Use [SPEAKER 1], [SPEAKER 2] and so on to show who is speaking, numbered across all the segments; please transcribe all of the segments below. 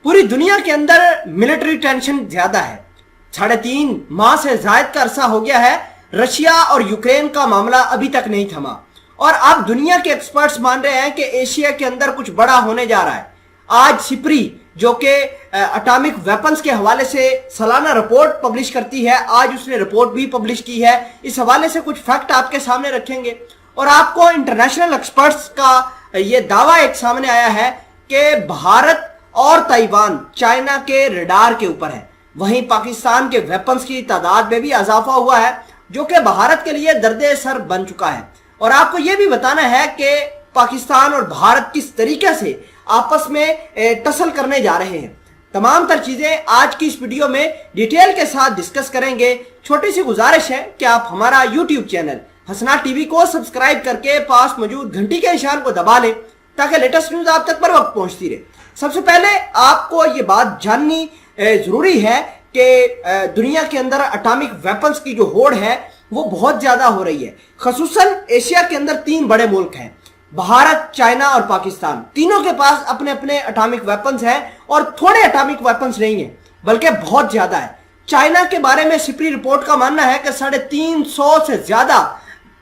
[SPEAKER 1] पूरी दुनिया के अंदर मिलिट्री टेंशन ज्यादा है। 3.5 माह से ज्यादा का अरसा हो गया है। रशिया और यूक्रेन का मामला अभी तक नहीं थमा और अब दुनिया के एक्सपर्ट्स मान रहे हैं कि एशिया के अंदर कुछ बड़ा होने जा रहा है। आज सिप्री जो कि एटॉमिक वेपन्स के हवाले से सालाना रिपोर्ट पब्लिश करती है, आज उसने रिपोर्ट भी पब्लिश की है। इस हवाले से कुछ फैक्ट आपके सामने रखेंगे और आपको इंटरनेशनल एक्सपर्ट्स का ये दावा एक सामने आया है कि भारत और ताइवान चाइना के रडार के ऊपर है। वहीं पाकिस्तान के वेपन्स की तादाद में भी इजाफा हुआ है जो कि भारत के लिए दर्दे सर बन चुका है। और आपको यह भी बताना है कि पाकिस्तान और भारत किस तरीके से आपस में टसल करने जा रहे हैं। तमाम तर चीजें आज की इस वीडियो में डिटेल के साथ डिस्कस करेंगे। छोटी सी गुजारिश है कि आप हमारा यूट्यूब चैनल हसनाट टीवी को सब्सक्राइब करके पास मौजूद घंटी के निशान को दबा लें ताकि लेटेस्ट न्यूज आप तक पर वक्त पहुंचती रहे। सबसे पहले आपको ये बात जाननी जरूरी है कि दुनिया के अंदर एटॉमिक वेपन्स की जो होड़ है वो बहुत ज्यादा हो रही है। खसूसन एशिया के अंदर 3 बड़े मुल्क हैं, भारत, चाइना और पाकिस्तान। तीनों के पास अपने अपने एटॉमिक वेपन्स हैं और थोड़े एटॉमिक वेपन्स नहीं हैं बल्कि बहुत ज्यादा है। चाइना के बारे में सिप्री रिपोर्ट का मानना है कि 350 से ज्यादा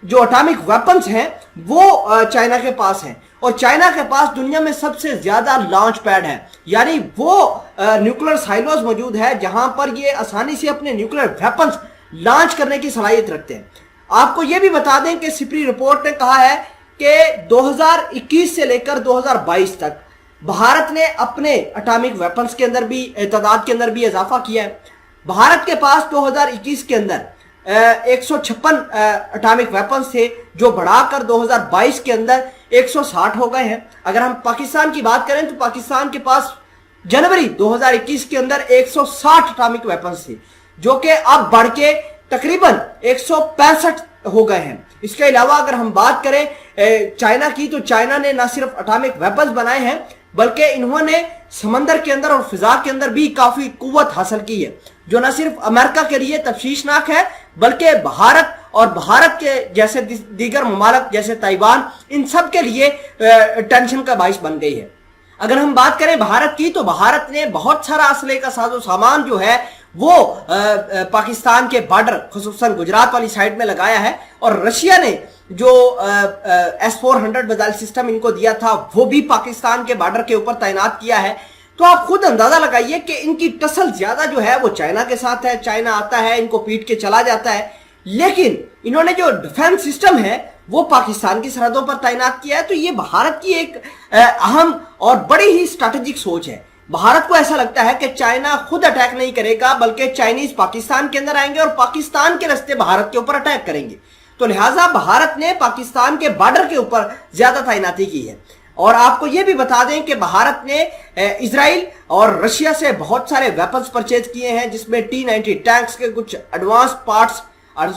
[SPEAKER 1] जो एटॉमिक वेपन्स हैं वो चाइना के पास हैं और चाइना के पास दुनिया में सबसे ज्यादा लॉन्च पैड है, यानी वो न्यूक्लियर साइलोज मौजूद है जहां पर ये आसानी से अपने न्यूक्लियर वेपन्स लॉन्च करने की सलाहियत रखते हैं। आपको ये भी बता दें कि सिप्री रिपोर्ट ने कहा है कि 2021 से लेकर 2022 तक भारत ने अपने एटॉमिक वेपन्स के अंदर भी तादाद के अंदर भी इजाफा किया है। भारत के पास 2021 के अंदर 156 एटॉमिक वेपन्स थे जो बढ़ाकर 2022 के अंदर 160 हो गए हैं। अगर हम पाकिस्तान की बात करें तो पाकिस्तान के पास जनवरी 2021 के अंदर 160 एटॉमिक वेपन्स थे जो कि अब बढ़ के तकरीबन 165 हो गए हैं। इसके अलावा अगर हम बात करें चाइना की तो चाइना ने न सिर्फ एटॉमिक वेपन्स बनाए हैं बल्कि इन्होंने समंदर के अंदर और फिजा के अंदर भी काफी कुव्वत हासिल की है जो न सिर्फ अमेरिका के लिए तफशीशनाक है बल्कि भारत और भारत के जैसे दीगर ममालिक जैसे ताइवान इन सब के लिए टेंशन का बाइस बन गई है। अगर हम बात करें भारत की तो भारत ने बहुत सारा असले का साजो सामान जो है वो पाकिस्तान के बॉर्डर खुसूसन गुजरात वाली साइड में लगाया है और रशिया ने जो S-400 मिसाइल सिस्टम इनको दिया था वो भी पाकिस्तान के बॉर्डर के ऊपर तैनात किया है। तो आप खुद अंदाजा लगाइए कि इनकी टसल ज्यादा जो है वो चाइना के साथ है। चाइना आता है, इनको पीट के चला जाता है, लेकिन इन्होंने जो डिफेंस सिस्टम है वो पाकिस्तान की सरहदों पर तैनात किया है। तो ये भारत की एक अहम और बड़ी ही स्ट्रैटेजिक सोच है। भारत को ऐसा लगता है कि चाइना खुद अटैक नहीं करेगा बल्कि चाइनीज पाकिस्तान के अंदर आएंगे और पाकिस्तान के रास्ते भारत के ऊपर अटैक करेंगे। तो लिहाजा भारत ने पाकिस्तान के बॉर्डर के ऊपर ज्यादा तैनाती की है। और आपको यह भी बता दें कि भारत ने इजराइल और रशिया से बहुत सारे वेपन्स परचेज किए हैं जिसमें T-90 टैंक्स के कुछ एडवांस पार्ट्स,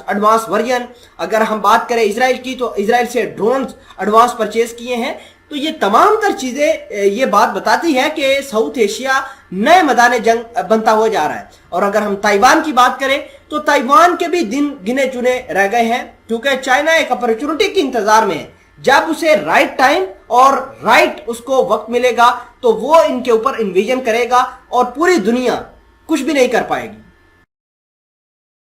[SPEAKER 1] एडवांस वर्जन। अगर हम बात करें इजराइल की तो इजराइल से ड्रोन्स एडवांस परचेज किए हैं। तो ये तमाम तर चीजें ये बात बताती है कि साउथ एशिया नए मैदान जंग बनता हुआ जा रहा है। और अगर हम ताइवान की बात करें तो ताइवान के भी दिन गिने चुने रह गए हैं क्योंकि चाइना एक अपॉर्चुनिटी के इंतजार में है। जब उसे राइट टाइम और राइट उसको वक्त मिलेगा तो वो इनके ऊपर इन्वेजन करेगा और पूरी दुनिया कुछ भी नहीं कर पाएगी।